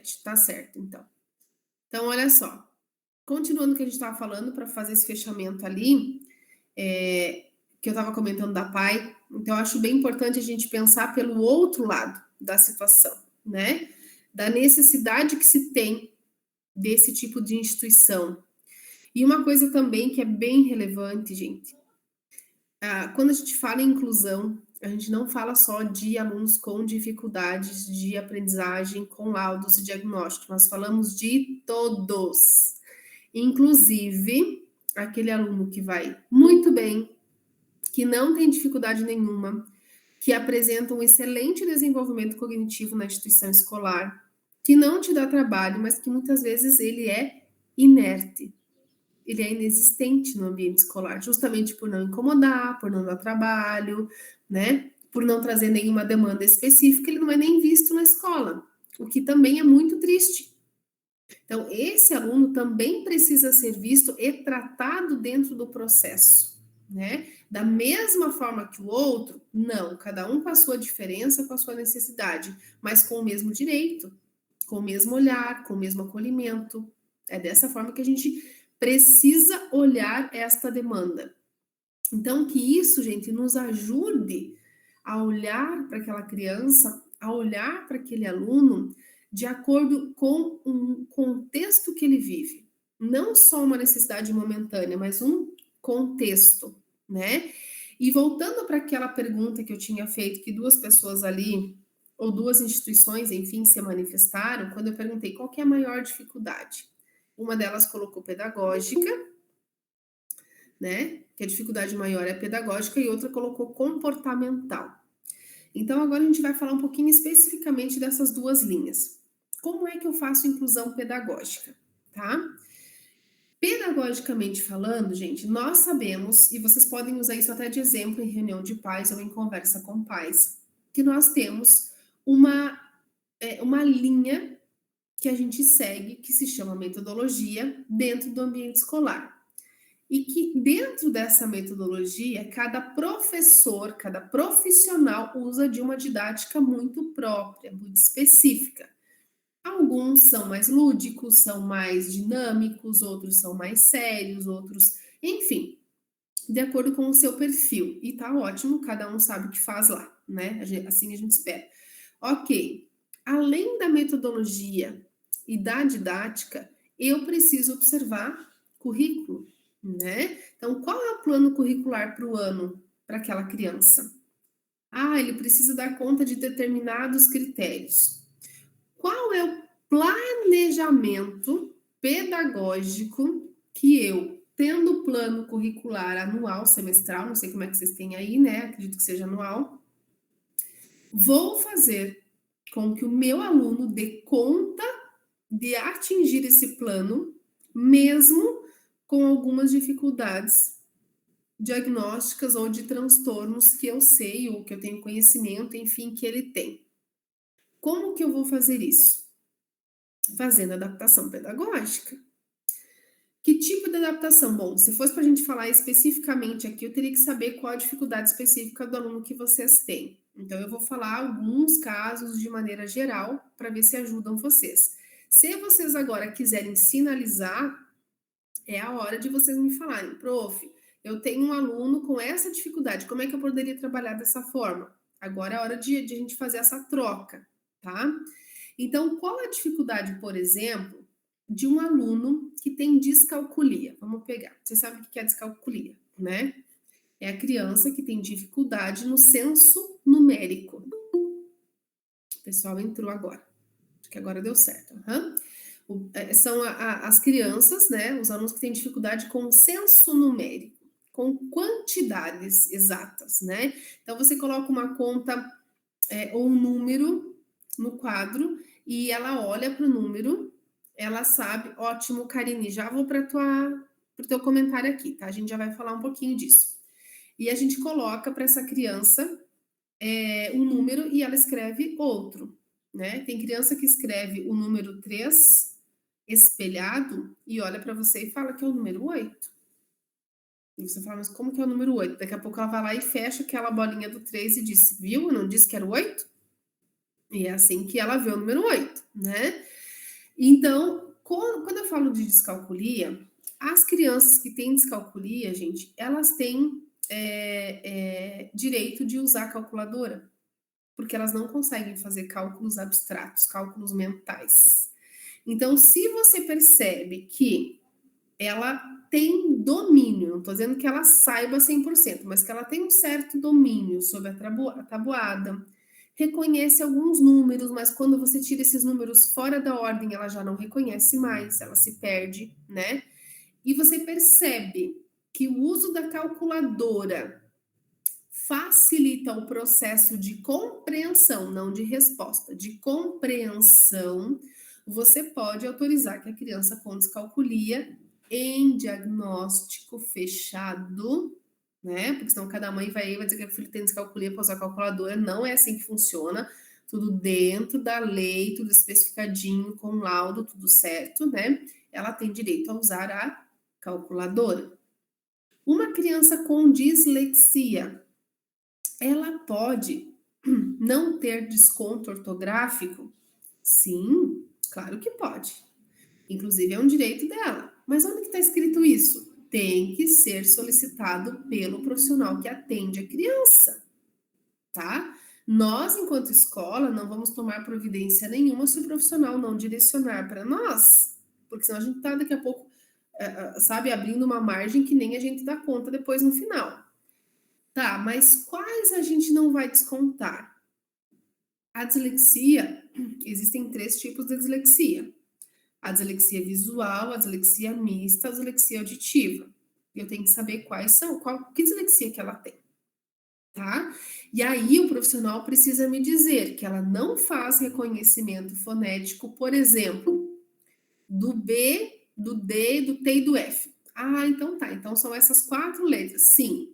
7, tá certo, então. Então, olha só, continuando o que a gente estava falando para fazer esse fechamento ali, que eu estava comentando da PAI, então eu acho bem importante a gente pensar pelo outro lado da situação, né? Da necessidade que se tem desse tipo de instituição. E uma coisa também que é bem relevante, gente, quando a gente fala em inclusão, a gente não fala só de alunos com dificuldades de aprendizagem, com laudos e diagnóstico, nós falamos de todos, inclusive aquele aluno que vai muito bem, que não tem dificuldade nenhuma, que apresenta um excelente desenvolvimento cognitivo na instituição escolar, que não te dá trabalho, mas que muitas vezes ele é inerte, ele é inexistente no ambiente escolar, justamente por não incomodar, por não dar trabalho, né? Por não trazer nenhuma demanda específica, ele não é nem visto na escola, o que também é muito triste. Então, esse aluno também precisa ser visto e tratado dentro do processo, né? Da mesma forma que o outro, não, cada um com a sua diferença, com a sua necessidade, mas com o mesmo direito, com o mesmo olhar, com o mesmo acolhimento. É dessa forma que a gente precisa olhar esta demanda. Então, que isso, gente, nos ajude a olhar para aquela criança, a olhar para aquele aluno de acordo com um contexto que ele vive. Não só uma necessidade momentânea, mas um contexto, né? E voltando para aquela pergunta que eu tinha feito, que duas pessoas ali, ou duas instituições, enfim, se manifestaram, quando eu perguntei qual que é a maior dificuldade. Uma delas colocou pedagógica, né? Que a dificuldade maior é pedagógica, e outra colocou comportamental. Então, agora a gente vai falar um pouquinho especificamente dessas duas linhas. Como é que eu faço inclusão pedagógica, tá? Pedagogicamente falando, gente, nós sabemos, e vocês podem usar isso até de exemplo em reunião de pais ou em conversa com pais, que nós temos uma linha que a gente segue, que se chama metodologia, dentro do ambiente escolar. E que dentro dessa metodologia, cada professor, cada profissional usa de uma didática muito própria, muito específica. Alguns são mais lúdicos, são mais dinâmicos, outros são mais sérios, outros, enfim, de acordo com o seu perfil. E tá ótimo, cada um sabe o que faz lá, né? Assim a gente espera. Ok, além da metodologia e da didática, eu preciso observar currículo, né? Então, qual é o plano curricular para o ano para aquela criança? Ele precisa dar conta de determinados critérios. Qual é o planejamento pedagógico que eu, tendo plano curricular anual, semestral, não sei como é que vocês têm aí, né? Acredito que seja anual, vou fazer com que o meu aluno dê conta de atingir esse plano, mesmo com algumas dificuldades diagnósticas ou de transtornos que eu sei ou que eu tenho conhecimento, enfim, que ele tem. Como que eu vou fazer isso? Fazendo adaptação pedagógica. Que tipo de adaptação? Bom, se fosse para a gente falar especificamente aqui, eu teria que saber qual a dificuldade específica do aluno que vocês têm. Então, eu vou falar alguns casos de maneira geral para ver se ajudam vocês. Se vocês agora quiserem sinalizar, é a hora de vocês me falarem, prof, eu tenho um aluno com essa dificuldade, como é que eu poderia trabalhar dessa forma? Agora é a hora de a gente fazer essa troca, tá? Então, qual a dificuldade, por exemplo, de um aluno que tem descalculia? Vamos pegar. Você sabe o que é descalculia, né? É a criança que tem dificuldade no senso numérico. O pessoal entrou agora. Acho que agora deu certo. São as crianças, né? Os alunos que têm dificuldade com o senso numérico, com quantidades exatas, né? Então, você coloca uma conta ou um número no quadro e ela olha para o número, ela sabe, ótimo, Karine, já vou para o teu comentário aqui, tá? A gente já vai falar um pouquinho disso. E a gente coloca para essa criança um número e ela escreve outro, né? Tem criança que escreve o número 3 espelhado e olha para você e fala que é o número 8. E você fala, mas como que é o número 8? Daqui a pouco ela vai lá e fecha aquela bolinha do 3 e diz, viu? Eu não disse que era o 8? E é assim que ela vê o número 8, né? Então, quando eu falo de descalculia, as crianças que têm descalculia, gente, elas têm direito de usar a calculadora, porque elas não conseguem fazer cálculos abstratos, cálculos mentais. Então, se você percebe que ela tem domínio, não estou dizendo que ela saiba 100%, mas que ela tem um certo domínio sobre a tabuada, reconhece alguns números, mas quando você tira esses números fora da ordem, ela já não reconhece mais, ela se perde, né? E você percebe que o uso da calculadora facilita o processo de compreensão, não de resposta, de compreensão, você pode autorizar que a criança com descalculia em diagnóstico fechado, né? Porque senão cada mãe vai dizer que o filho tem descalculia para usar a calculadora. Não é assim que funciona. Tudo dentro da lei, tudo especificadinho, com laudo, tudo certo, né? Ela tem direito a usar a calculadora. Uma criança com dislexia, ela pode não ter desconto ortográfico? Sim, claro que pode. Inclusive é um direito dela. Mas onde que está escrito isso? Tem que ser solicitado pelo profissional que atende a criança, tá? Nós, enquanto escola, não vamos tomar providência nenhuma se o profissional não direcionar para nós, porque senão a gente está daqui a pouco, sabe, abrindo uma margem que nem a gente dá conta depois no final. Tá, mas quais a gente não vai descontar? A dislexia, existem 3 tipos de dislexia. A dislexia visual, a dislexia mista, a dislexia auditiva. Eu tenho que saber quais são, que dislexia que ela tem, tá? E aí o profissional precisa me dizer que ela não faz reconhecimento fonético, por exemplo, do B, do D, do T e do F. Ah, então tá. Então são essas 4 letras. Sim.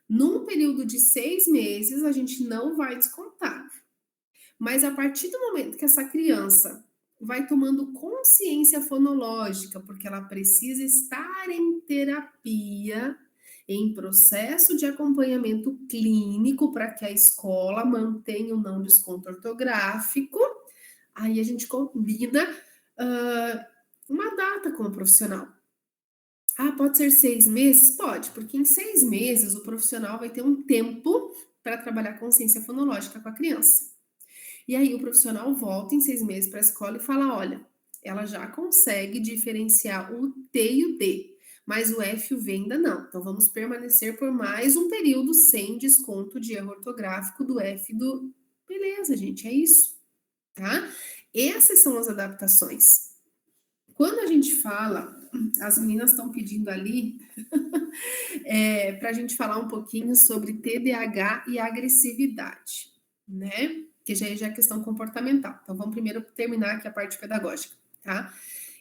Num período de 6 meses, a gente não vai descontar. Mas a partir do momento que essa criança vai tomando consciência fonológica, porque ela precisa estar em terapia, em processo de acompanhamento clínico para que a escola mantenha o não desconto ortográfico, aí a gente combina uma data com o profissional. Ah, pode ser 6 meses? Pode, porque em 6 meses o profissional vai ter um tempo para trabalhar consciência fonológica com a criança. E aí o profissional volta em 6 meses para a escola e fala: olha, ela já consegue diferenciar o T e o D, mas o F e o V ainda não. Então vamos permanecer por mais um período sem desconto de erro ortográfico do F e do. Beleza, gente, é isso, tá? Essas são as adaptações. Quando a gente fala, as meninas estão pedindo ali para a gente falar um pouquinho sobre TDAH e agressividade, né? Que já é questão comportamental. Então, vamos primeiro terminar aqui a parte pedagógica, tá?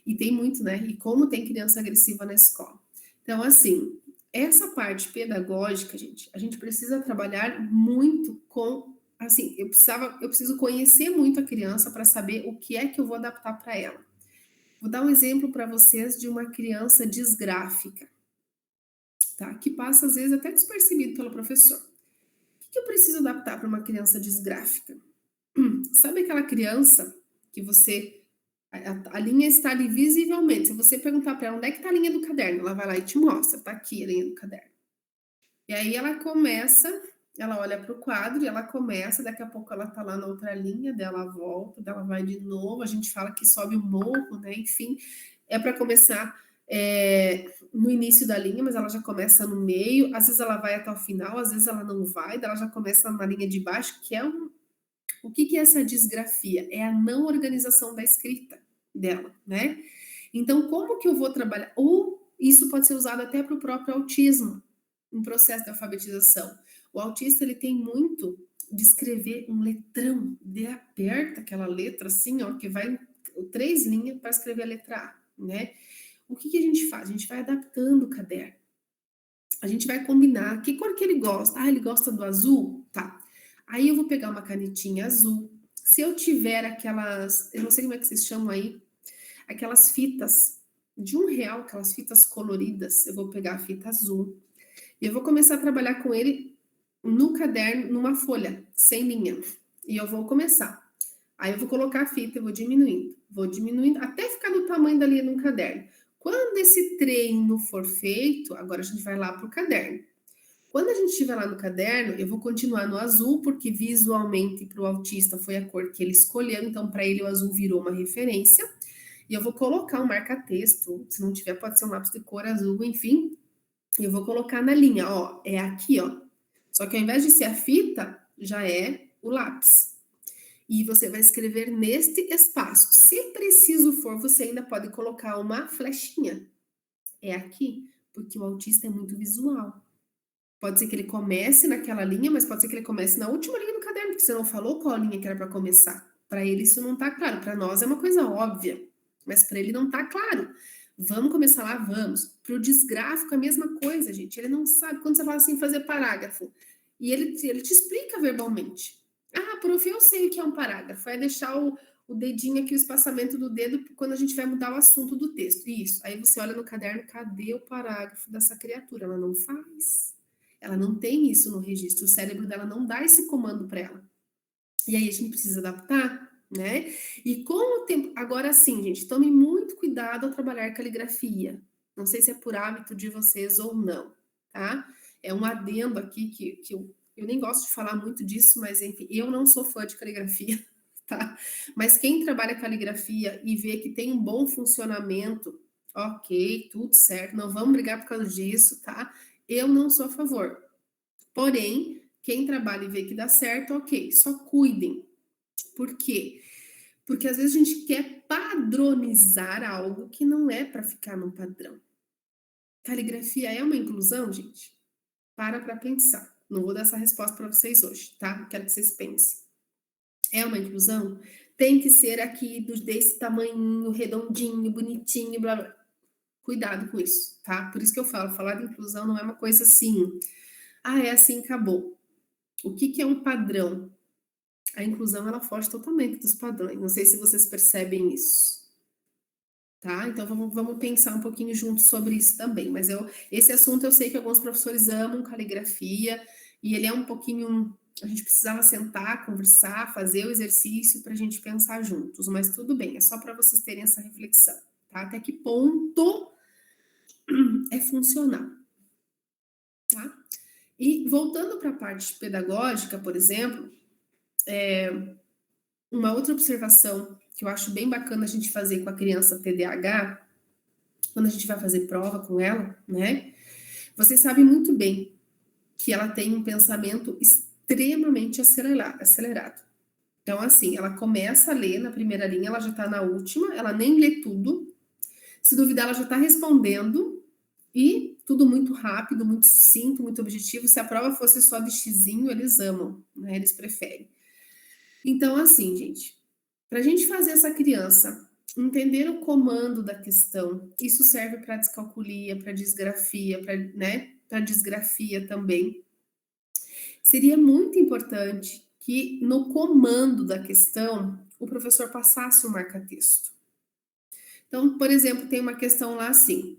E tem muito, né? E como tem criança agressiva na escola. Então, assim, essa parte pedagógica, gente, a gente precisa trabalhar muito com, assim, eu preciso conhecer muito a criança para saber o que é que eu vou adaptar para ela. Vou dar um exemplo para vocês de uma criança disgráfica, tá? Que passa às vezes até despercebido pelo professor. O que eu preciso adaptar para uma criança disgráfica? Sabe aquela criança que você a linha está ali visivelmente. Se você perguntar para ela onde é que está a linha do caderno, ela vai lá e te mostra, tá aqui a linha do caderno. E aí ela começa, ela olha para o quadro e ela começa, daqui a pouco ela tá lá na outra linha, dela volta, dela vai de novo, a gente fala que sobe o morro, né? Enfim, é para começar no início da linha, mas ela já começa no meio, às vezes ela vai até o final, às vezes ela não vai, ela já começa na linha de baixo, que é o que é essa disgrafia? É a não organização da escrita dela, né? Então, como que eu vou trabalhar? Ou isso pode ser usado até para o próprio autismo, em processo de alfabetização. O autista, ele tem muito de escrever um letrão, de aperta aquela letra assim, ó, que vai 3 linhas para escrever a letra A, né? O que a gente faz? A gente vai adaptando o caderno. A gente vai combinar que cor que ele gosta. Ah, ele gosta do azul? Tá. Aí eu vou pegar uma canetinha azul. Se eu tiver aquelas, eu não sei como é que vocês chamam aí, aquelas fitas de R$1, aquelas fitas coloridas, eu vou pegar a fita azul. E eu vou começar a trabalhar com ele no caderno, numa folha, sem linha. E eu vou começar. Aí eu vou colocar a fita, eu vou diminuindo, vou diminuindo até ficar do tamanho da linha no caderno. Quando esse treino for feito, agora a gente vai lá para o caderno. Quando a gente estiver lá no caderno, eu vou continuar no azul, porque visualmente para o autista foi a cor que ele escolheu, então para ele o azul virou uma referência. E eu vou colocar um marca-texto, se não tiver, pode ser um lápis de cor azul, enfim. E eu vou colocar na linha, ó, é aqui, ó. Só que ao invés de ser a fita, já é o lápis. E você vai escrever neste espaço. Se preciso for, você ainda pode colocar uma flechinha. É aqui, porque o autista é muito visual. Pode ser que ele comece naquela linha, mas pode ser que ele comece na última linha do caderno, porque você não falou qual linha que era para começar. Para ele isso não está claro. Para nós é uma coisa óbvia, mas para ele não está claro. Vamos começar lá? Vamos. Para o desgráfico, a mesma coisa, gente. Ele não sabe. Quando você fala assim, fazer parágrafo, e ele te explica verbalmente. Ah, prof, eu sei o que é um parágrafo. É deixar o dedinho aqui, o espaçamento do dedo, quando a gente vai mudar o assunto do texto. Isso. Aí você olha no caderno, cadê o parágrafo dessa criatura? Ela não faz. Ela não tem isso no registro. O cérebro dela não dá esse comando para ela. E aí a gente precisa adaptar, né? E com o tempo, agora sim, gente, tome muito cuidado ao trabalhar caligrafia. Não sei se é por hábito de vocês ou não, tá? É um adendo aqui que eu nem gosto de falar muito disso, mas enfim, eu não sou fã de caligrafia, tá? Mas quem trabalha caligrafia e vê que tem um bom funcionamento, ok, tudo certo, não vamos brigar por causa disso, tá? Eu não sou a favor. Porém, quem trabalha e vê que dá certo, ok, só cuidem. Por quê? Porque às vezes a gente quer padronizar algo que não é para ficar num padrão. Caligrafia é uma inclusão, gente? Para pensar. Não vou dar essa resposta para vocês hoje, tá? Quero que vocês pensem. É uma inclusão? Tem que ser aqui desse tamanho, redondinho, bonitinho, blá blá. Cuidado com isso, tá? Por isso que eu falo, falar de inclusão não é uma coisa assim, ah, é assim, acabou. O que é um padrão? A inclusão, ela foge totalmente dos padrões. Não sei se vocês percebem isso, tá? Então, vamos pensar um pouquinho juntos sobre isso também. Mas esse assunto eu sei que alguns professores amam caligrafia, e ele é um pouquinho... A gente precisava sentar, conversar, fazer o exercício para a gente pensar juntos. Mas tudo bem, é só para vocês terem essa reflexão, tá? Até que ponto é funcional, tá? E voltando para a parte pedagógica, por exemplo, uma outra observação que eu acho bem bacana a gente fazer com a criança TDAH, quando a gente vai fazer prova com ela, né? Vocês sabem muito bem que ela tem um pensamento extremamente acelerado. Então, assim, ela começa a ler na primeira linha, ela já está na última, ela nem lê tudo. Se duvidar, ela já está respondendo, e tudo muito rápido, muito sucinto, muito objetivo. Se a prova fosse só de xizinho, eles amam, né? Eles preferem. Então, assim, gente, para a gente fazer essa criança entender o comando da questão, isso serve para descalculia, para disgrafia, para disgrafia também. Seria muito importante que no comando da questão o professor passasse o marca-texto. Então, por exemplo, tem uma questão lá assim: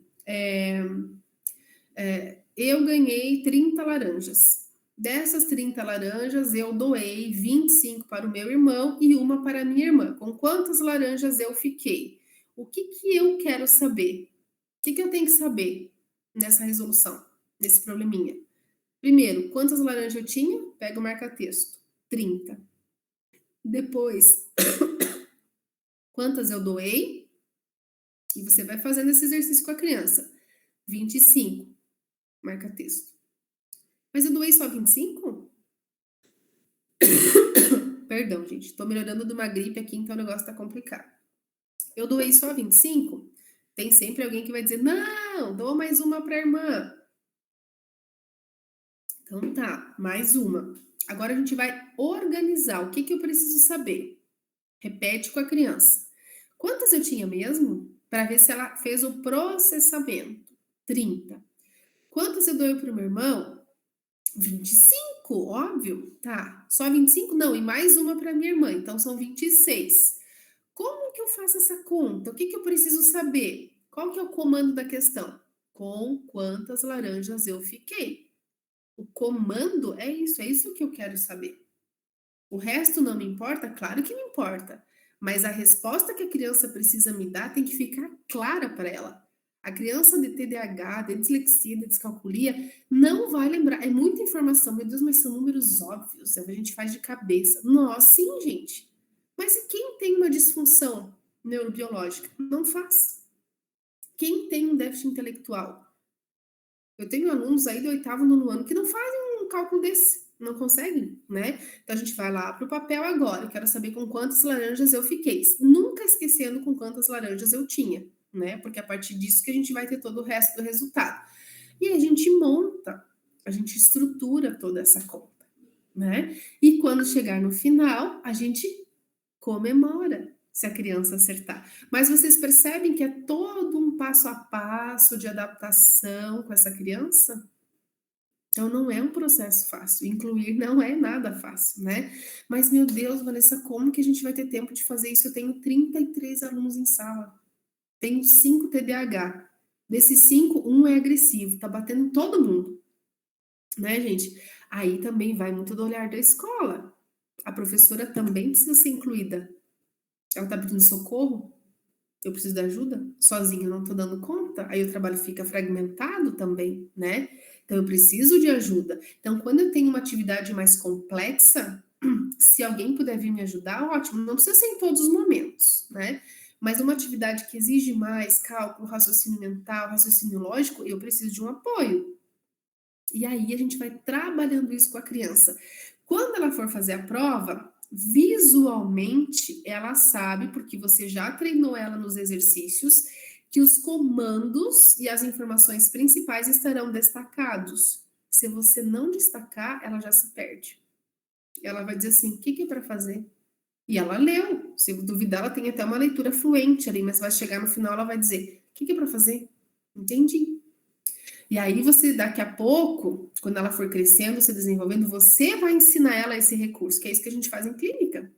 eu ganhei 30 laranjas. Dessas 30 laranjas, eu doei 25 para o meu irmão e uma para a minha irmã. Com quantas laranjas eu fiquei? O que eu quero saber? O que eu tenho que saber nessa resolução, nesse probleminha? Primeiro, quantas laranjas eu tinha? Pega o marca-texto. 30. Depois, quantas eu doei? E você vai fazendo esse exercício com a criança. 25. Marca-texto. Mas eu doei só 25? Perdão, gente. Tô melhorando de uma gripe aqui, então o negócio tá complicado. Eu doei só 25? Tem sempre alguém que vai dizer, não, dou mais uma para a irmã. Então tá, mais uma. Agora a gente vai organizar. O que eu preciso saber? Repete com a criança. Quantas eu tinha mesmo? Para ver se ela fez o processamento. 30. Quantas eu doei para o meu irmão? 25, óbvio. Tá. Só 25? Não, e mais uma para minha irmã. Então são 26. Como que eu faço essa conta? O que eu preciso saber? Qual que é o comando da questão? Com quantas laranjas eu fiquei? O comando é isso que eu quero saber. O resto não me importa? Claro que me importa. mas a resposta que a criança precisa me dar tem que ficar clara para ela. A criança de TDAH, de dislexia, de descalculia, não vai lembrar. É muita informação, meu Deus, mas são números óbvios, a gente faz de cabeça. Nós, sim, gente. Mas e quem tem uma disfunção neurobiológica? Não faz. Quem tem um déficit intelectual? Eu tenho alunos aí do 8º, 9º ano que não fazem um cálculo desse, não conseguem, né? Então a gente vai lá para o papel agora, eu quero saber com quantas laranjas eu fiquei, nunca esquecendo com quantas laranjas eu tinha, né? Porque é a partir disso que a gente vai ter todo o resto do resultado. E aí a gente monta, a gente estrutura toda essa conta, né? E quando chegar no final, a gente comemora se a criança acertar. Mas vocês percebem que é todo um passo a passo de adaptação com essa criança? Então não é um processo fácil, incluir não é nada fácil, né? Mas meu Deus, Vanessa, como que a gente vai ter tempo de fazer isso? Eu tenho 33 alunos em sala, tenho 5 TDAH. Desses 5, um é agressivo, tá batendo em todo mundo, né, gente? Aí também vai muito do olhar da escola. A professora também precisa ser incluída. Ela tá pedindo socorro? Eu preciso de ajuda? Sozinha eu não tô dando conta? Aí o trabalho fica fragmentado também, né? Então eu preciso de ajuda. Então, quando eu tenho uma atividade mais complexa, se alguém puder vir me ajudar, ótimo. Não precisa ser em todos os momentos, né? Mas uma atividade que exige mais cálculo, raciocínio mental, raciocínio lógico, eu preciso de um apoio. E aí a gente vai trabalhando isso com a criança. Quando ela for fazer a prova, visualmente ela sabe, porque você já treinou ela nos exercícios, que os comandos e as informações principais estarão destacados. Se você não destacar, ela já se perde. Ela vai dizer assim: o que é para fazer? E ela leu. Se duvidar, ela tem até uma leitura fluente ali, mas vai chegar no final, ela vai dizer: o que é para fazer? Entendi. E aí você, daqui a pouco, quando ela for crescendo, se desenvolvendo, você vai ensinar ela esse recurso, que é isso que a gente faz em clínica.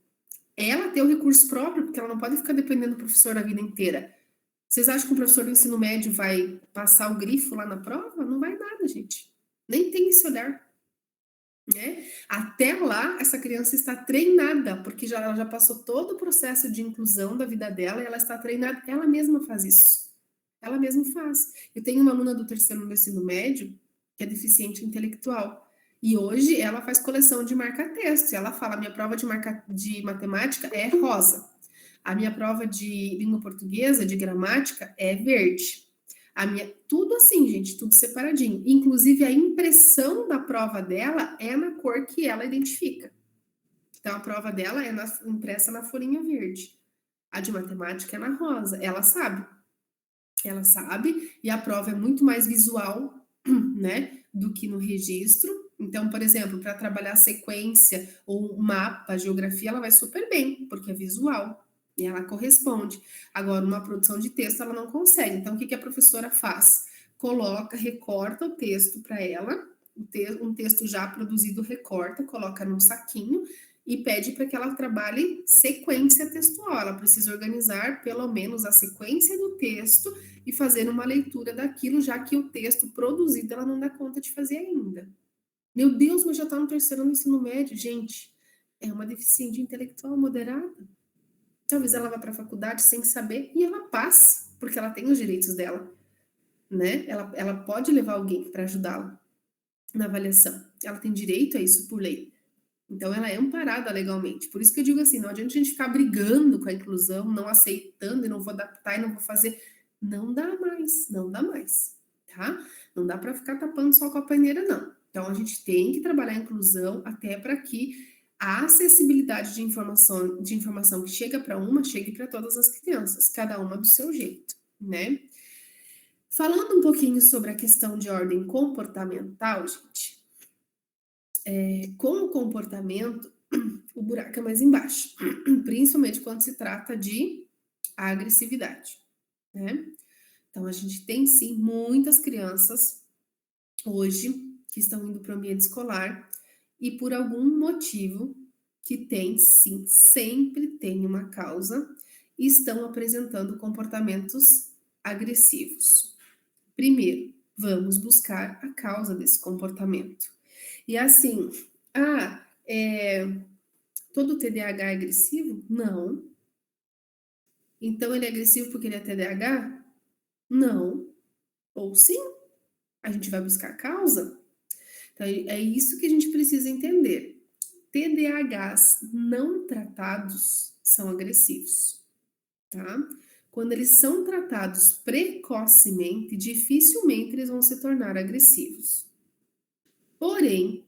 Ela ter o recurso próprio, porque ela não pode ficar dependendo do professor a vida inteira. Vocês acham que o professor do ensino médio vai passar o grifo lá na prova? Não vai nada, gente. Nem tem esse olhar, né? Até lá, essa criança está treinada, porque ela já passou todo o processo de inclusão da vida dela e ela está treinada, ela mesma faz isso. Ela mesma faz. Eu tenho uma aluna do 3º ano do ensino médio que é deficiente intelectual. E hoje ela faz coleção de marca-texto. Ela fala: minha prova de matemática é rosa. A minha prova de língua portuguesa, de gramática, é verde. Tudo assim, gente, tudo separadinho. Inclusive, a impressão da prova dela é na cor que ela identifica. Então, a prova dela é impressa na folhinha verde. A de matemática é na rosa. Ela sabe. Ela sabe, e a prova é muito mais visual, né, do que no registro. Então, por exemplo, para trabalhar sequência ou mapa, geografia, ela vai super bem, porque é visual e ela corresponde. Agora, uma produção de texto, ela não consegue. Então, o que a professora faz? Coloca, recorta o texto para ela, um texto já produzido, recorta, coloca num saquinho e pede para que ela trabalhe sequência textual. Ela precisa organizar pelo menos a sequência do texto e fazer uma leitura daquilo, já que o texto produzido ela não dá conta de fazer ainda. Meu Deus, mas já está no 3º ano do ensino médio, gente. É uma deficiência intelectual moderada. Talvez ela vá para a faculdade sem saber e ela passe, porque ela tem os direitos dela, né? Ela pode levar alguém para ajudá-la na avaliação. Ela tem direito a isso por lei. Então, ela é amparada legalmente. Por isso que eu digo assim, não adianta a gente ficar brigando com a inclusão, não aceitando e não vou adaptar e não vou fazer. Não dá mais, não dá mais, tá? Não dá para ficar tapando só com a paneira, não. Então, a gente tem que trabalhar a inclusão até para que a acessibilidade de informação que chega para uma, chegue para todas as crianças, cada uma do seu jeito, né? Falando um pouquinho sobre a questão de ordem comportamental, gente, com o comportamento, o buraco é mais embaixo, principalmente quando se trata de agressividade, né? Então, a gente tem sim muitas crianças hoje que estão indo para o ambiente escolar e por algum motivo que tem sim, sempre tem uma causa, e estão apresentando comportamentos agressivos. Primeiro, vamos buscar a causa desse comportamento. E assim, todo TDAH é agressivo? Não. Então ele é agressivo porque ele é TDAH? Não. Ou sim, a gente vai buscar a causa. Então é isso que a gente precisa entender. TDAHs não tratados são agressivos, tá? Quando eles são tratados precocemente, dificilmente eles vão se tornar agressivos. Porém,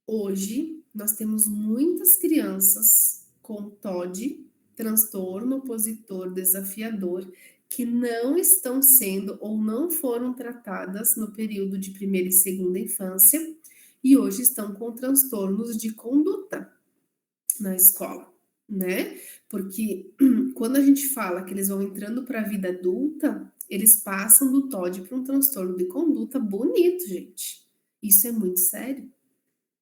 hoje nós temos muitas crianças com TOD, transtorno opositor desafiador, que não estão sendo ou não foram tratadas no período de primeira e segunda infância e hoje estão com transtornos de conduta na escola, né? Porque quando a gente fala que eles vão entrando para a vida adulta, eles passam do TOD para um transtorno de conduta bonito, gente. Isso é muito sério,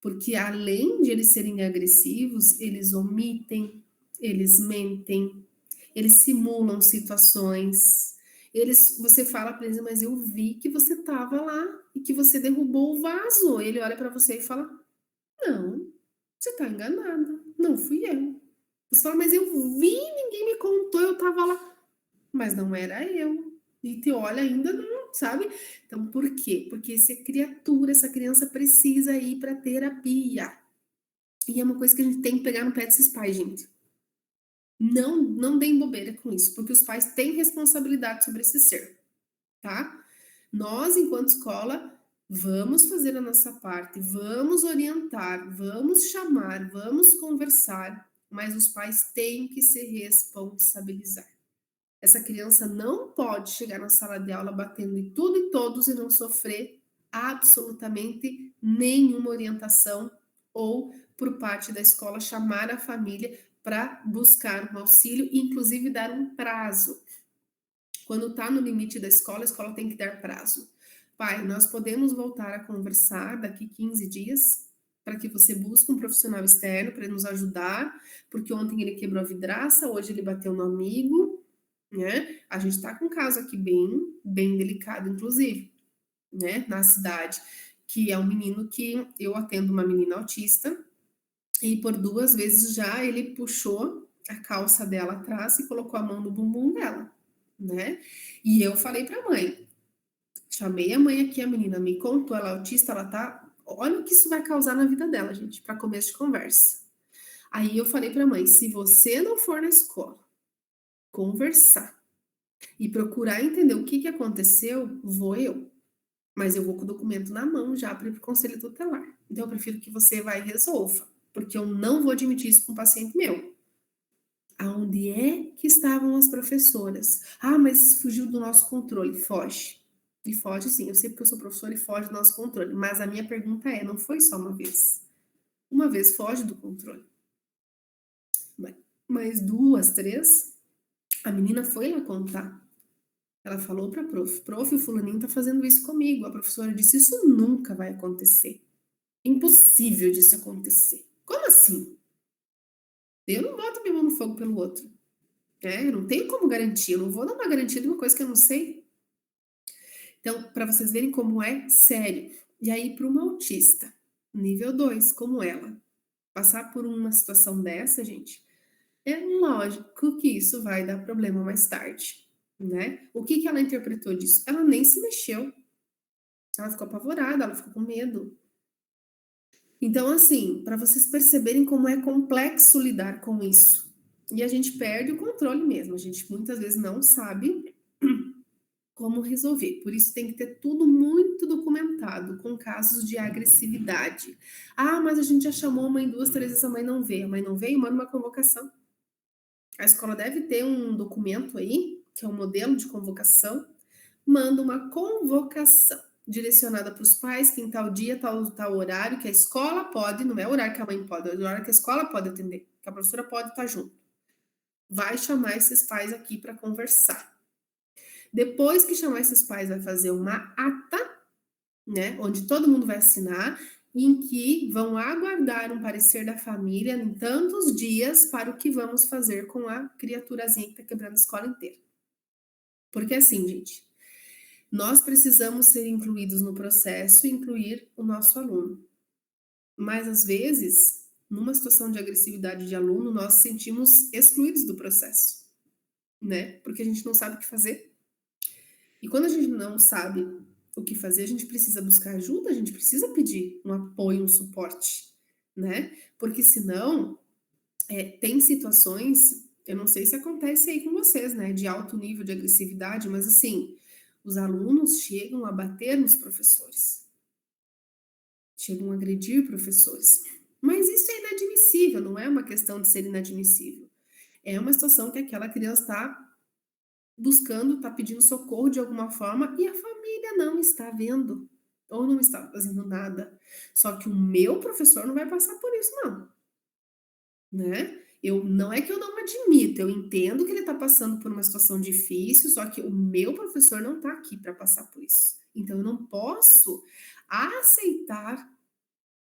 porque além de eles serem agressivos, eles omitem, eles mentem, eles simulam situações. Você fala para eles, mas eu vi que você estava lá e que você derrubou o vaso. Ele olha para você e fala: não, você está enganada, não fui eu. Você fala, mas eu vi, ninguém me contou, eu estava lá. Mas não era eu. E te olha ainda, não, sabe? Então, por quê? Porque essa criatura, essa criança precisa ir para terapia. E é uma coisa que a gente tem que pegar no pé desses pais, gente. Não deem bobeira com isso, porque os pais têm responsabilidade sobre esse ser, tá? Nós, enquanto escola, vamos fazer a nossa parte, vamos orientar, vamos chamar, vamos conversar, mas os pais têm que se responsabilizar. Essa criança não pode chegar na sala de aula batendo em tudo e todos e não sofrer absolutamente nenhuma orientação ou por parte da escola chamar a família para buscar um auxílio, inclusive dar um prazo. Quando está no limite da escola, a escola tem que dar prazo. Pai, nós podemos voltar a conversar daqui 15 dias para que você busque um profissional externo para nos ajudar, porque ontem ele quebrou a vidraça, hoje ele bateu no amigo, né? A gente está com um caso aqui bem delicado, inclusive, né? Na cidade, que é um menino que eu atendo uma menina autista e por 2 vezes já ele puxou a calça dela atrás e colocou a mão no bumbum dela, né? E eu falei para a mãe, chamei a mãe aqui, a menina me contou, ela é autista, ela tá. Olha o que isso vai causar na vida dela, gente, para começo de conversa. Aí eu falei para a mãe, se você não for na escola conversar e procurar entender o que aconteceu, vou eu. Mas eu vou com o documento na mão já para ir para o conselho tutelar. Então eu prefiro que você vá e resolva, porque eu não vou admitir isso com um paciente meu. Aonde é que estavam as professoras? Ah, mas fugiu do nosso controle. Foge. E foge sim, eu sei porque eu sou professora e foge do nosso controle. Mas a minha pergunta é, não foi só uma vez. Uma vez foge do controle. Mas 2, 3, a menina foi lá contar. Ela falou para a prof, o fulaninho tá fazendo isso comigo. A professora disse, isso nunca vai acontecer. Impossível disso acontecer. Como assim? Eu não boto minha mão no fogo pelo outro. Eu não tenho como garantir, eu não vou dar uma garantia de uma coisa que eu não sei. Então, para vocês verem como é sério. E aí, para uma autista, nível 2, como ela, passar por uma situação dessa, gente, é lógico que isso vai dar problema mais tarde, né? O que ela interpretou disso? Ela nem se mexeu. Ela ficou apavorada, ela ficou com medo. Então, assim, para vocês perceberem como é complexo lidar com isso. E a gente perde o controle mesmo. A gente muitas vezes não sabe como resolver. Por isso tem que ter tudo muito documentado, com casos de agressividade. Ah, mas a gente já chamou a mãe 2, 3 vezes, a mãe não veio. A mãe não veio, manda uma convocação. A escola deve ter um documento aí, que é um modelo de convocação, manda uma convocação direcionada para os pais, que em tal dia, tal horário, que a escola pode, não é o horário que a mãe pode, é o horário que a escola pode atender, que a professora pode estar junto. Vai chamar esses pais aqui para conversar. Depois que chamar esses pais, vai fazer uma ata, né, onde todo mundo vai assinar, em que vão aguardar um parecer da família em tantos dias para o que vamos fazer com a criaturazinha que está quebrando a escola inteira. Porque assim, gente, nós precisamos ser incluídos no processo e incluir o nosso aluno. Mas, às vezes, numa situação de agressividade de aluno, nós sentimos excluídos do processo. né? Porque a gente não sabe o que fazer. E quando a gente não sabe o que fazer, a gente precisa buscar ajuda, a gente precisa pedir um apoio, um suporte, né? Porque senão, tem situações, eu não sei se acontece aí com vocês, né, de alto nível de agressividade, mas assim, os alunos chegam a bater nos professores, chegam a agredir professores. Mas isso é inadmissível, não é uma questão de ser inadmissível. É uma situação que aquela criança está buscando, está pedindo socorro de alguma forma e a família não está vendo ou não está fazendo nada. Só que o meu professor não vai passar por isso, não, né? Eu não é que eu não admito, eu entendo que ele está passando por uma situação difícil, só que o meu professor não está aqui para passar por isso. Então eu não posso aceitar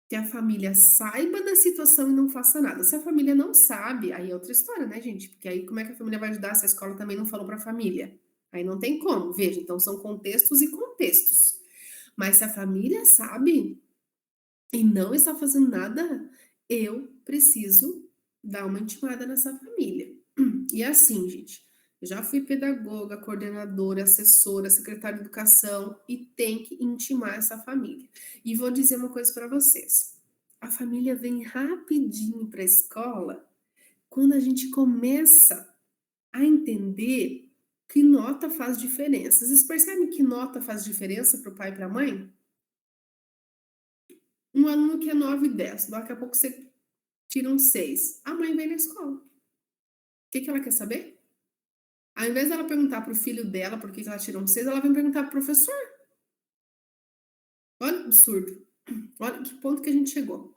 que a família saiba da situação e não faça nada. Se a família não sabe, aí é outra história, né, gente? Porque aí como é que a família vai ajudar se a escola também não falou para a família? Aí não tem como, veja, então são contextos e contextos. Mas se a família sabe e não está fazendo nada, eu preciso dar uma intimada nessa família. E assim, gente, eu já fui pedagoga, coordenadora, assessora, secretária de educação e tem que intimar essa família. E vou dizer uma coisa para vocês. A família vem rapidinho para a escola quando a gente começa a entender que nota faz diferença. Vocês percebem que nota faz diferença para o pai e para a mãe? Um aluno que é 9 e 10, daqui a pouco você tira um 6. A mãe vem na escola. O que ela quer saber? Ao invés dela perguntar para o filho dela por que ela tirou um 6, ela vem perguntar para o professor. Olha que absurdo. Olha que ponto que a gente chegou,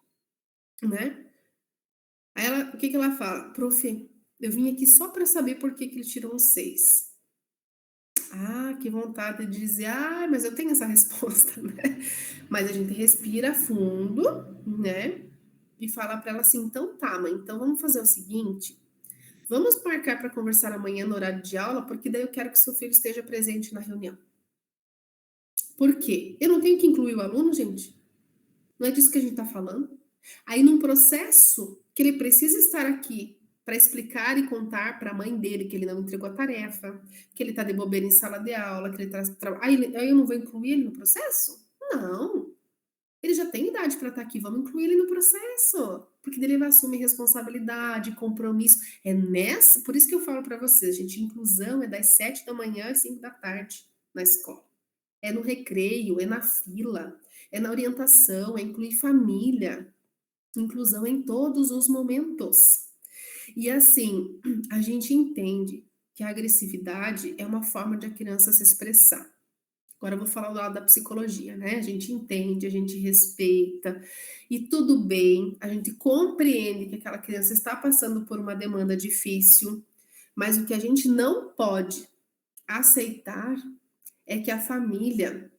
né? Aí o que ela fala? Prof, eu vim aqui só para saber por que ele tirou um 6. Ah, que vontade de dizer, ah, mas eu tenho essa resposta, né? Mas a gente respira fundo, né? E fala para ela assim, então tá, mãe, então vamos fazer o seguinte, vamos marcar para conversar amanhã no horário de aula, porque daí eu quero que seu filho esteja presente na reunião. Por quê? Eu não tenho que incluir o aluno, gente? Não é disso que a gente está falando? Aí, num processo que ele precisa estar aqui para explicar e contar para a mãe dele que ele não entregou a tarefa, que ele está de bobeira em sala de aula, que ele está. Aí eu não vou incluir ele no processo? Não. Ele já tem idade para estar aqui, vamos incluir ele no processo. Porque daí ele vai assumir responsabilidade, compromisso. Por isso que eu falo para vocês, gente, inclusão é das 7 da manhã às 5 da tarde na escola. É no recreio, é na fila, é na orientação, é incluir família, inclusão em todos os momentos. E assim, a gente entende que a agressividade é uma forma de a criança se expressar. Agora eu vou falar do lado da psicologia, né? A gente entende, a gente respeita e tudo bem, a gente compreende que aquela criança está passando por uma demanda difícil, mas o que a gente não pode aceitar é que a família.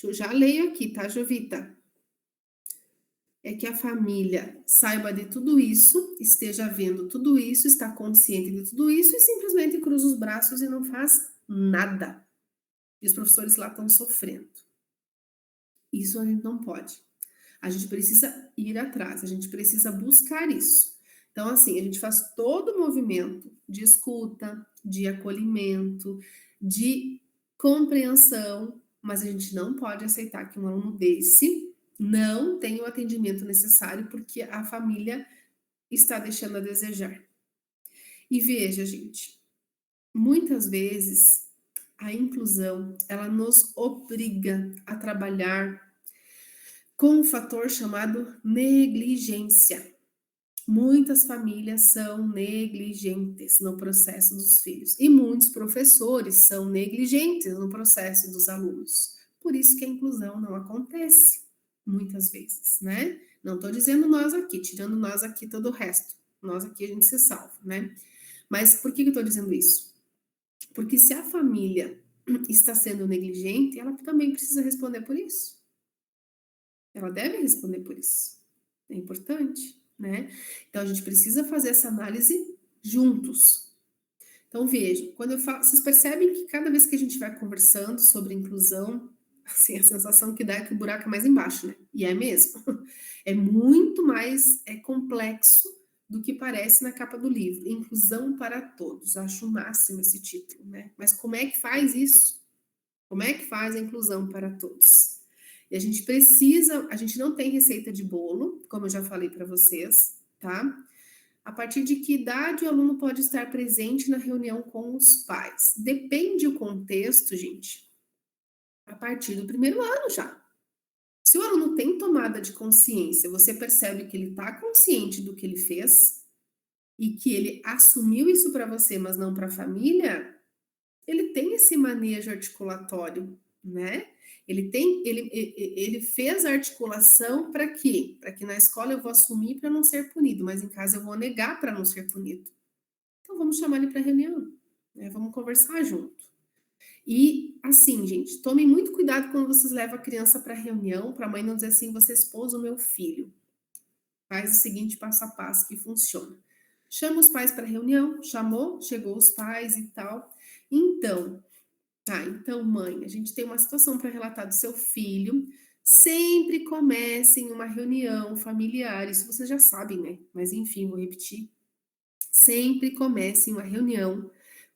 Eu já leio aqui, tá, Jovita? É que a família saiba de tudo isso, esteja vendo tudo isso, está consciente de tudo isso e simplesmente cruza os braços e não faz nada. E os professores lá estão sofrendo. Isso a gente não pode. A gente precisa ir atrás, a gente precisa buscar isso. Então, assim, a gente faz todo o movimento de escuta, de acolhimento, de compreensão, mas a gente não pode aceitar que um aluno desse não tenha o atendimento necessário porque a família está deixando a desejar. E veja, gente, muitas vezes a inclusão, ela nos obriga a trabalhar com um fator chamado negligência. Muitas famílias são negligentes no processo dos filhos e muitos professores são negligentes no processo dos alunos. Por isso que a inclusão não acontece muitas vezes, né? Não estou dizendo nós aqui, tirando nós aqui todo o resto. Nós aqui a gente se salva, né? Mas por que eu estou dizendo isso? Porque se a família está sendo negligente, ela também precisa responder por isso. Ela deve responder por isso. É importante, né? Então a gente precisa fazer essa análise juntos. Então vejam, quando eu falo, vocês percebem que cada vez que a gente vai conversando sobre inclusão, assim, a sensação que dá é que o buraco é mais embaixo, né? E é mesmo. É muito mais complexo do que parece na capa do livro. Inclusão para todos. Acho o máximo esse título, né? Mas como é que faz isso? Como é que faz a inclusão para todos? E a gente precisa, a gente não tem receita de bolo, como eu já falei para vocês, tá? A partir de que idade o aluno pode estar presente na reunião com os pais? Depende do contexto, gente. A partir do primeiro ano já. Se o aluno tem tomada de consciência, você percebe que ele está consciente do que ele fez e que ele assumiu isso para você, mas não para a família, ele tem esse manejo articulatório, né? Ele fez a articulação para quê? Para que na escola eu vou assumir para não ser punido, mas em casa eu vou negar para não ser punido. Então vamos chamar ele para reunião, né? Vamos conversar junto. E assim, gente, tomem muito cuidado quando vocês levam a criança para reunião, para a mãe não dizer assim, você expôs o meu filho. Faz o seguinte passo a passo que funciona. Chama os pais para reunião, chamou, chegou os pais e tal. Então, então, mãe, a gente tem uma situação para relatar do seu filho. Sempre comece em uma reunião familiar, isso vocês já sabem, né? Mas enfim, vou repetir. Sempre comece em uma reunião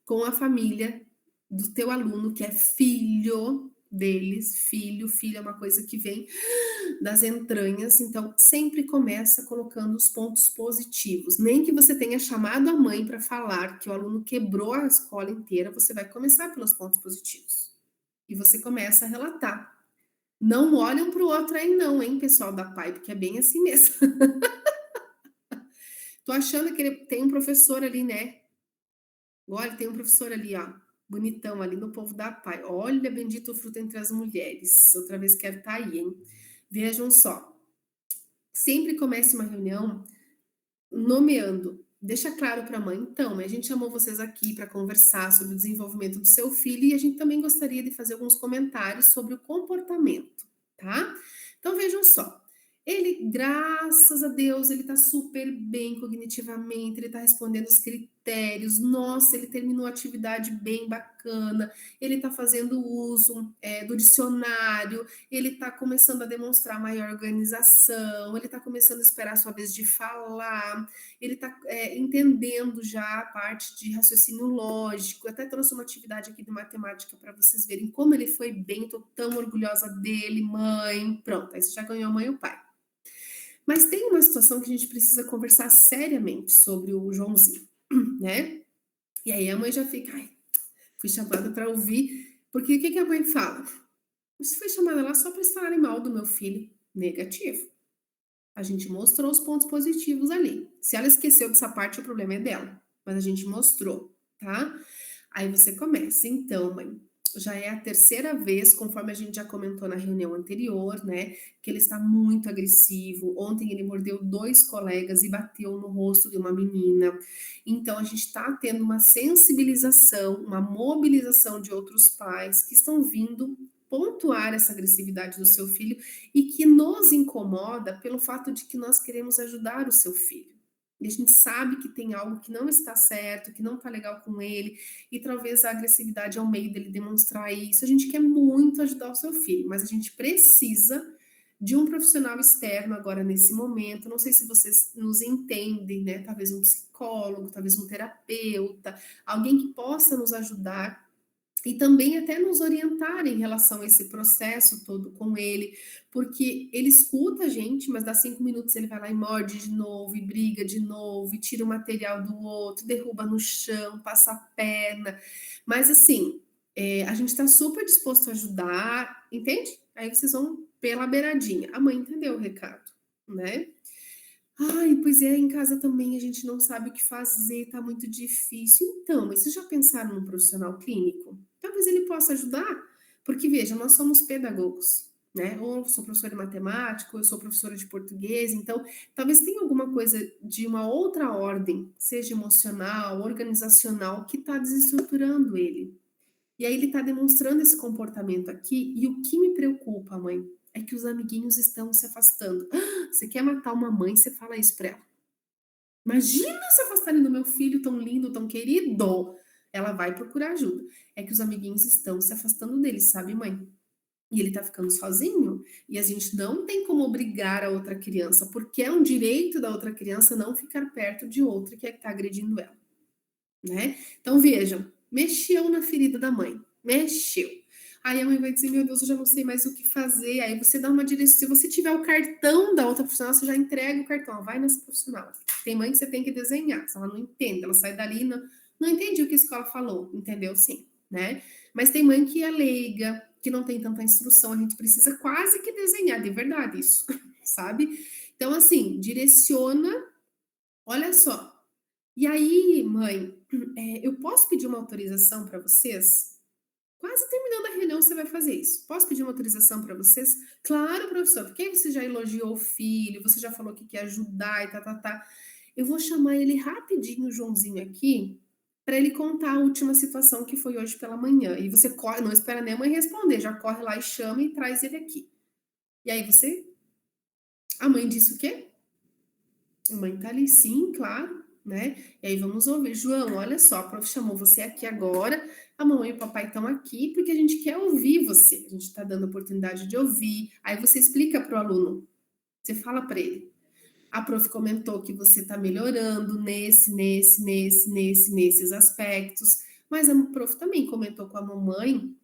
com a família do teu aluno, que é filho deles, filho é uma coisa que vem das entranhas, então sempre começa colocando os pontos positivos. Nem que você tenha chamado a mãe para falar que o aluno quebrou a escola inteira, você vai começar pelos pontos positivos. E você começa a relatar. Não olham para o outro aí não, hein, pessoal da PAI, porque é bem assim mesmo. Tô achando que ele tem um professor ali, né? Olha, tem um professor ali, ó, bonitão ali no povo da PAI. Olha, bendito o fruto entre as mulheres. Outra vez quero estar aí, hein? Vejam só. Sempre comece uma reunião nomeando. Deixa claro para a mãe, então, a gente chamou vocês aqui para conversar sobre o desenvolvimento do seu filho e a gente também gostaria de fazer alguns comentários sobre o comportamento, tá? Então vejam só. Ele, graças a Deus, ele tá super bem cognitivamente, ele tá respondendo os critérios. Nossa, ele terminou a atividade bem bacana, ele tá fazendo uso do dicionário, ele está começando a demonstrar maior organização, ele está começando a esperar a sua vez de falar, ele está entendendo já a parte de raciocínio lógico. Eu até trouxe uma atividade aqui de matemática para vocês verem como ele foi bem, estou tão orgulhosa dele, mãe. Pronto, aí você já ganhou a mãe e o pai. Mas tem uma situação que a gente precisa conversar seriamente sobre o Joãozinho, né? E aí a mãe já fica, ai, fui chamada para ouvir, porque o que a mãe fala? Você foi chamada lá só para eles falarem mal do meu filho. Negativo. A gente mostrou os pontos positivos ali. Se ela esqueceu dessa parte, o problema é dela. Mas a gente mostrou, tá? Aí você começa. Então, mãe, já é a terceira vez, conforme a gente já comentou na reunião anterior, né? Que ele está muito agressivo. Ontem ele mordeu 2 colegas e bateu no rosto de uma menina. Então, a gente está tendo uma sensibilização, uma mobilização de outros pais que estão vindo pontuar essa agressividade do seu filho e que nos incomoda pelo fato de que nós queremos ajudar o seu filho. E a gente sabe que tem algo que não está certo, que não está legal com ele, e talvez a agressividade é o meio dele demonstrar isso. A gente quer muito ajudar o seu filho, mas a gente precisa de um profissional externo agora nesse momento. Não sei se vocês nos entendem, né? Talvez um psicólogo, talvez um terapeuta, alguém que possa nos ajudar e também até nos orientar em relação a esse processo todo com ele, porque ele escuta a gente, mas dá 5 minutos ele vai lá e morde de novo, e briga de novo, e tira o material do outro, derruba no chão, passa a perna. Mas assim, a gente está super disposto a ajudar, entende? Aí vocês vão pela beiradinha. A mãe entendeu o recado, né? Ai, pois é, em casa também a gente não sabe o que fazer, tá muito difícil. Então, mas vocês já pensaram num profissional clínico? Talvez ele possa ajudar, porque veja, nós somos pedagogos, né? Ou eu sou professora de matemática, ou eu sou professora de português, então talvez tenha alguma coisa de uma outra ordem, seja emocional, organizacional, que está desestruturando ele. E aí ele está demonstrando esse comportamento aqui, e o que me preocupa, mãe, é que os amiguinhos estão se afastando. Ah, você quer matar uma mãe, você fala isso para ela. Imagina se afastarem do meu filho tão lindo, tão querido. Ela vai procurar ajuda. É que os amiguinhos estão se afastando dele, sabe, mãe? e ele tá ficando sozinho, e a gente não tem como obrigar a outra criança, porque é um direito da outra criança não ficar perto de outra que tá agredindo ela, né. Então vejam, mexeu na ferida da mãe, mexeu. Aí a mãe vai dizer: "Meu Deus, eu já não sei mais o que fazer", aí você dá uma direção, se você tiver o cartão da outra profissional, você já entrega o cartão: "Ó, vai nessa profissional". Tem mãe que você tem que desenhar, se ela não entende, ela sai dali e não entendi o que a escola falou, entendeu sim, né. Mas tem mãe que é leiga, que não tem tanta instrução, a gente precisa quase que desenhar, de verdade isso, sabe. Então assim, direciona, olha só, e aí mãe, eu posso pedir uma autorização para vocês? Quase terminando a reunião você vai fazer isso. Posso pedir uma autorização para vocês? Claro, professor, porque aí você já elogiou o filho, você já falou que quer ajudar e tá. Eu vou chamar ele rapidinho, o Joãozinho aqui, para ele contar a última situação que foi hoje pela manhã. E você corre, não espera nem a mãe responder, já corre lá e chama e traz ele aqui. E aí você, a mãe disse o quê? A mãe tá ali, sim, claro, né? E aí vamos ouvir. João, olha só, a prof chamou você aqui agora, a mamãe e o papai estão aqui porque a gente quer ouvir você. A gente está dando oportunidade de ouvir. Aí você explica para o aluno, você fala para ele. A prof comentou que você está melhorando nesses aspectos, mas a prof também comentou com a mamãe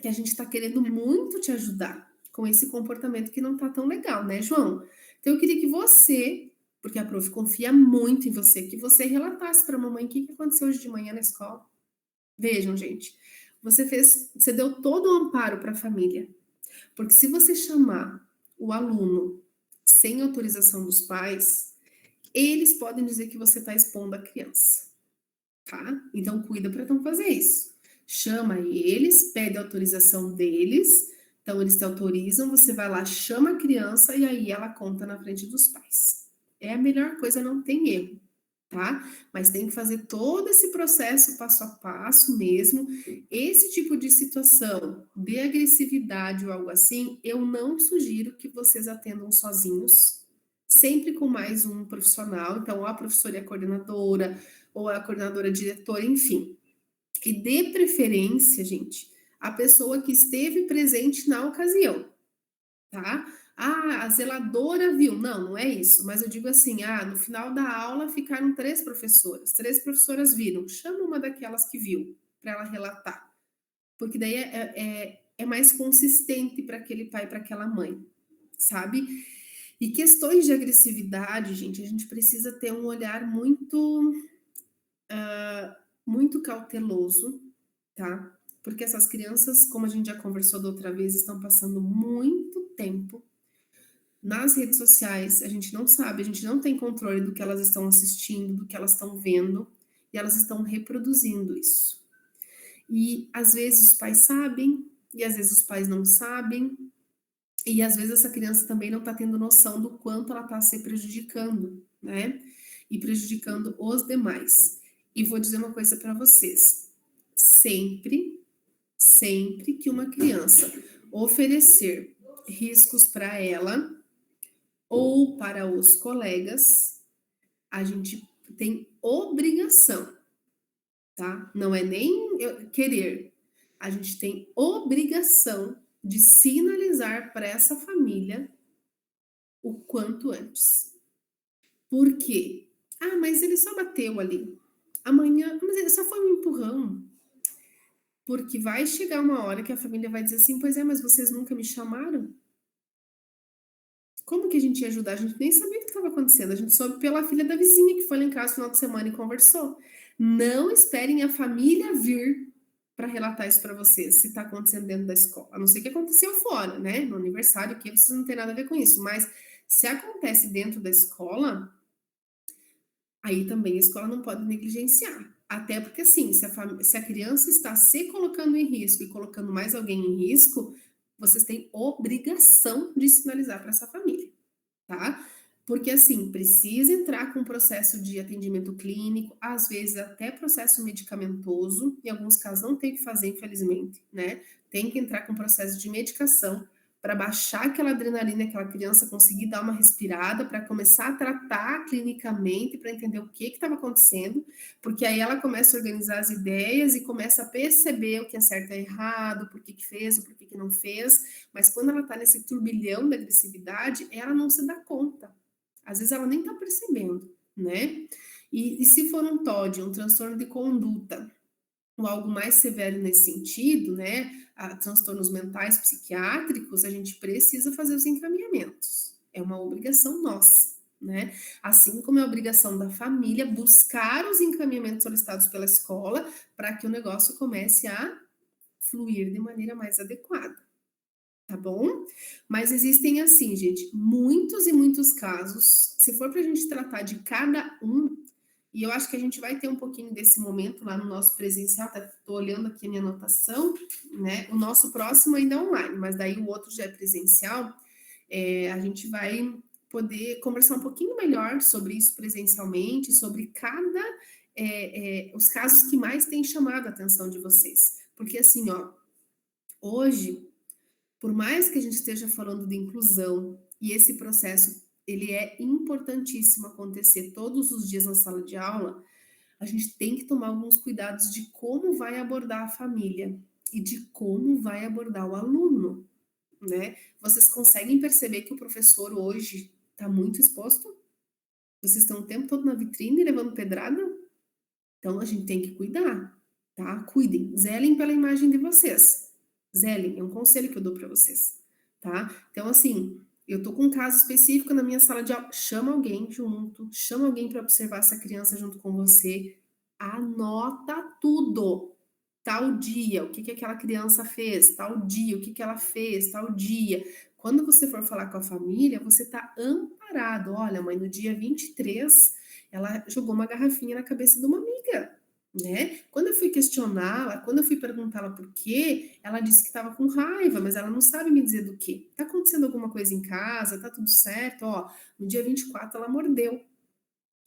que a gente está querendo muito te ajudar com esse comportamento que não está tão legal, né, João? Então eu queria que você, porque a prof confia muito em você, que você relatasse para a mamãe o que aconteceu hoje de manhã na escola. Vejam, gente, você deu todo o amparo para a família, porque se você chamar o aluno sem autorização dos pais, eles podem dizer que você está expondo a criança, tá? Então cuida para não fazer isso. Chama eles, pede autorização deles, então eles te autorizam, você vai lá, chama a criança e aí ela conta na frente dos pais. É a melhor coisa, não tem erro, tá? Mas tem que fazer todo esse processo passo a passo mesmo. Esse tipo de situação de agressividade ou algo assim, eu não sugiro que vocês atendam sozinhos, sempre com mais um profissional, então ou a professora e a coordenadora, ou a coordenadora diretora, enfim. E de preferência, gente, a pessoa que esteve presente na ocasião, tá? Ah, a zeladora viu. Não, não é isso. Mas eu digo assim: ah, no final da aula ficaram três professoras viram. Chama uma daquelas que viu, para ela relatar. Porque daí é mais consistente para aquele pai, para aquela mãe, sabe? E questões de agressividade, gente, a gente precisa ter um olhar muito cauteloso, tá? Porque essas crianças, como a gente já conversou da outra vez, estão passando muito tempo nas redes sociais. A gente não sabe, a gente não tem controle do que elas estão assistindo, do que elas estão vendo, e elas estão reproduzindo isso. E às vezes os pais sabem, e às vezes os pais não sabem, e às vezes essa criança também não está tendo noção do quanto ela está se prejudicando, né? E prejudicando os demais. E vou dizer uma coisa para vocês: sempre, sempre que uma criança oferecer riscos para ela ou para os colegas, a gente tem obrigação, tá? Não é nem querer, a gente tem obrigação de sinalizar para essa família o quanto antes. Por quê? Ah, mas ele só bateu ali. Amanhã, mas ele só foi um empurrão. Porque vai chegar uma hora que a família vai dizer assim: pois é, mas vocês nunca me chamaram? Como que a gente ia ajudar? A gente nem sabia o que estava acontecendo. A gente soube pela filha da vizinha que foi lá em casa no final de semana e conversou. Não esperem a família vir para relatar isso para vocês, se está acontecendo dentro da escola. A não ser que aconteceu fora, né? No aniversário, que vocês não têm nada a ver com isso. Mas se acontece dentro da escola, aí também a escola não pode negligenciar. Até porque, assim, se a criança está se colocando em risco e colocando mais alguém em risco, vocês têm obrigação de sinalizar para essa família, tá? Porque, assim, precisa entrar com processo de atendimento clínico, às vezes até processo medicamentoso, em alguns casos não tem o que fazer, infelizmente, né? Tem que entrar com processo de medicação para baixar aquela adrenalina, aquela criança conseguir dar uma respirada, para começar a tratar clinicamente, para entender o que estava acontecendo, porque aí ela começa a organizar as ideias e começa a perceber o que é certo e errado, por que que fez, o porquê que não fez, mas quando ela está nesse turbilhão da agressividade, ela não se dá conta. Às vezes ela nem está percebendo, né? E se for um TOD, um transtorno de conduta, ou algo mais severo nesse sentido, né, transtornos mentais psiquiátricos, a gente precisa fazer os encaminhamentos. É uma obrigação nossa, né? Assim como é obrigação da família buscar os encaminhamentos solicitados pela escola para que o negócio comece a fluir de maneira mais adequada, tá bom? Mas existem, assim, gente, muitos e muitos casos. Se for para a gente tratar de cada um, e eu acho que a gente vai ter um pouquinho desse momento lá no nosso presencial, tá? Tô olhando aqui a minha anotação, né? O nosso próximo ainda é online, mas daí o outro já é presencial. A gente vai poder conversar um pouquinho melhor sobre isso presencialmente, sobre cada os casos que mais têm chamado a atenção de vocês. Porque assim, ó, hoje, por mais que a gente esteja falando de inclusão e esse processo ele é importantíssimo acontecer todos os dias na sala de aula, a gente tem que tomar alguns cuidados de como vai abordar a família e de como vai abordar o aluno, né? Vocês conseguem perceber que o professor hoje está muito exposto? Vocês estão o tempo todo na vitrine levando pedrada? Então a gente tem que cuidar, tá? Cuidem, zelem pela imagem de vocês. Zelem, é um conselho que eu dou para vocês, tá? Então, assim, eu tô com um caso específico na minha sala de aula, chama alguém junto, chama alguém para observar essa criança junto com você, anota tudo. Tal dia, o que que aquela criança fez, tal dia, o que que ela fez, tal dia. Quando você for falar com a família, você está amparado. Olha, mãe, no dia 23 ela jogou uma garrafinha na cabeça de uma amiga, né? Quando eu fui questioná-la, quando eu fui perguntá-la por quê, ela disse que estava com raiva, mas ela não sabe me dizer do quê. Tá acontecendo alguma coisa em casa? Tá tudo certo? Ó, no dia 24 ela mordeu.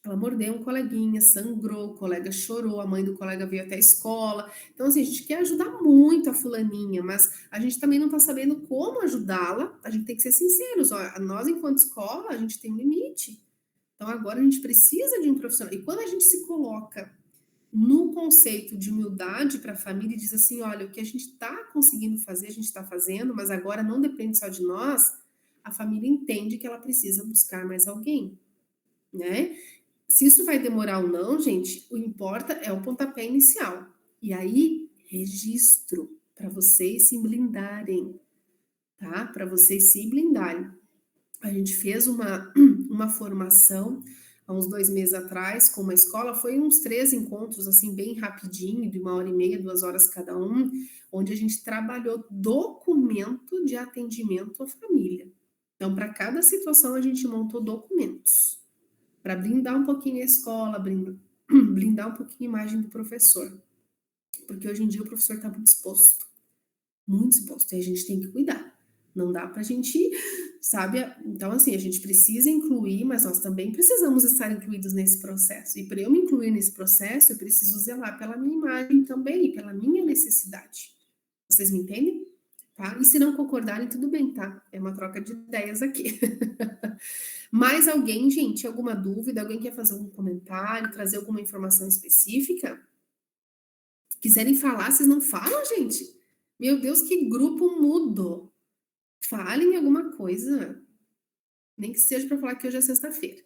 Ela mordeu um coleguinha, sangrou, o colega chorou, a mãe do colega veio até a escola. Então, assim, a gente quer ajudar muito a fulaninha, mas a gente também não está sabendo como ajudá-la. A gente tem que ser sinceros, ó, nós, enquanto escola, a gente tem um limite. Então, agora a gente precisa de um profissional. E quando a gente se coloca no conceito de humildade para a família e diz assim: olha, o que a gente está conseguindo fazer, a gente está fazendo, mas agora não depende só de nós, a família entende que ela precisa buscar mais alguém, né? Se isso vai demorar ou não, gente, o importa é o pontapé inicial. E aí, registro para vocês se blindarem, tá? Para vocês se blindarem. A gente fez uma formação há uns 2 meses atrás com uma escola, foi uns 3 encontros, assim, bem rapidinho, de 1h30, 2 horas cada um, onde a gente trabalhou documento de atendimento à família. Então, para cada situação, a gente montou documentos para blindar um pouquinho a escola, blindar um pouquinho a imagem do professor. Porque hoje em dia o professor está muito exposto, e a gente tem que cuidar. Não dá para a gente, sabe? Então, assim, a gente precisa incluir, mas nós também precisamos estar incluídos nesse processo. E para eu me incluir nesse processo, eu preciso zelar pela minha imagem também, pela minha necessidade. Vocês me entendem? Tá? E se não concordarem, tudo bem, tá? É uma troca de ideias aqui. Mais alguém, gente, alguma dúvida? Alguém quer fazer algum comentário, trazer alguma informação específica? Quiserem falar, vocês não falam, gente? Meu Deus, que grupo mudo! Falem alguma coisa, nem que seja para falar que hoje é sexta-feira.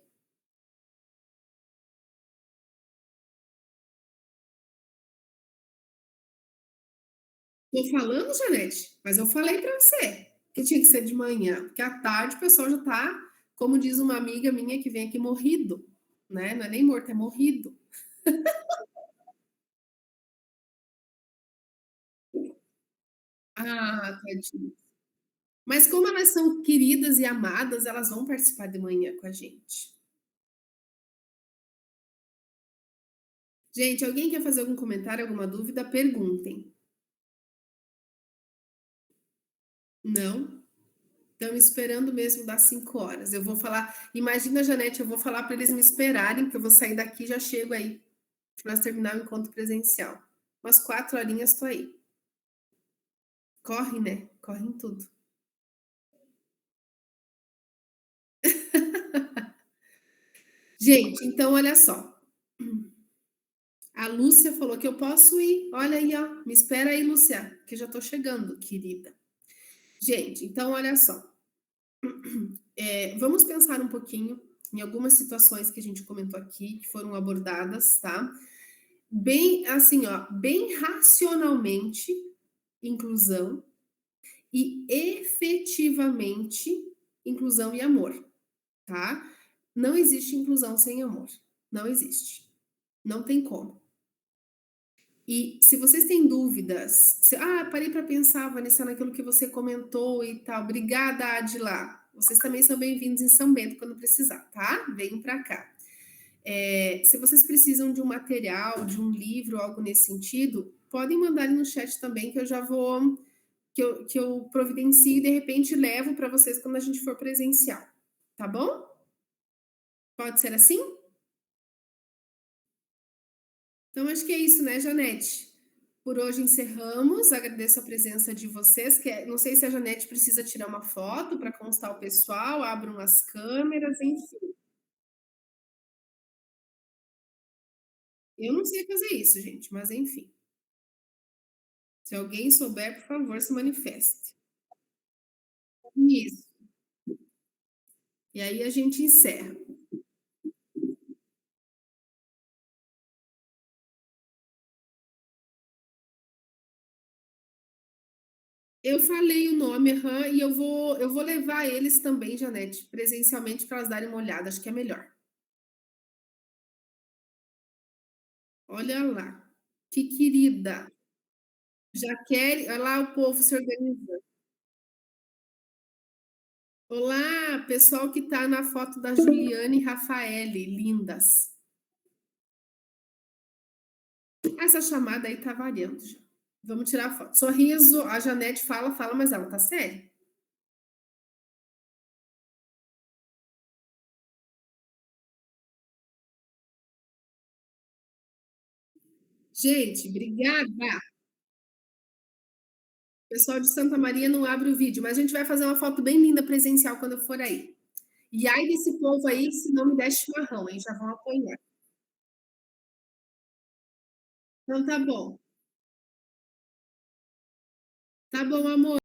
Tô falando, Janete, mas eu falei para você que tinha que ser de manhã, porque à tarde o pessoal já tá, como diz uma amiga minha que vem aqui, morrido, né? Não é nem morto, é morrido. Ah, tadinho. Mas como elas são queridas e amadas, elas vão participar de manhã com a gente. Gente, alguém quer fazer algum comentário, alguma dúvida? Perguntem. Não? Estão esperando mesmo das 5 horas. Eu vou falar, imagina, Janete, eu vou falar para eles me esperarem, que eu vou sair daqui e já chego aí, para nós terminar o encontro presencial. Umas 4 horinhas estou aí. Corre, né? Corre em tudo. Gente, então olha só, a Lúcia falou que eu posso ir. Olha aí, ó, me espera aí, Lúcia, que eu já tô chegando, querida. Gente, então olha só, vamos pensar um pouquinho em algumas situações que a gente comentou aqui, que foram abordadas, tá? Bem, assim, ó, bem racionalmente, inclusão e efetivamente inclusão e amor, tá? Não existe inclusão sem amor. Não existe. Não tem como. E se vocês têm dúvidas, parei para pensar, Vanessa, naquilo que você comentou e tal. Obrigada, Adila. Vocês também são bem-vindos em São Bento quando precisar, tá? Venham para cá. Se vocês precisam de um material, de um livro, algo nesse sentido, podem mandar no chat também, que eu já vou, que eu providencio e de repente levo para vocês quando a gente for presencial, tá bom? Pode ser assim? Então, acho que é isso, né, Janete? Por hoje encerramos. Agradeço a presença de vocês. Não sei se a Janete precisa tirar uma foto para constar o pessoal, abram as câmeras, enfim. Eu não sei fazer isso, gente, mas enfim. Se alguém souber, por favor, se manifeste. Isso. E aí a gente encerra. Eu falei o nome, aham, e eu vou levar eles também, Janete, presencialmente para elas darem uma olhada, acho que é melhor. Olha lá, que querida. Já quer, olha lá o povo se organizando. Olá, pessoal que está na foto da Juliane e Rafaele, lindas. Essa chamada aí tá variando já. Vamos tirar a foto. Sorriso, a Janete fala, fala, mas ela tá séria. Gente, obrigada. Pessoal de Santa Maria não abre o vídeo, mas a gente vai fazer uma foto bem linda presencial quando eu for aí. E ai desse povo aí, se não me der chimarrão, hein? Já vão apanhar. Então tá bom. Tá bom, amor.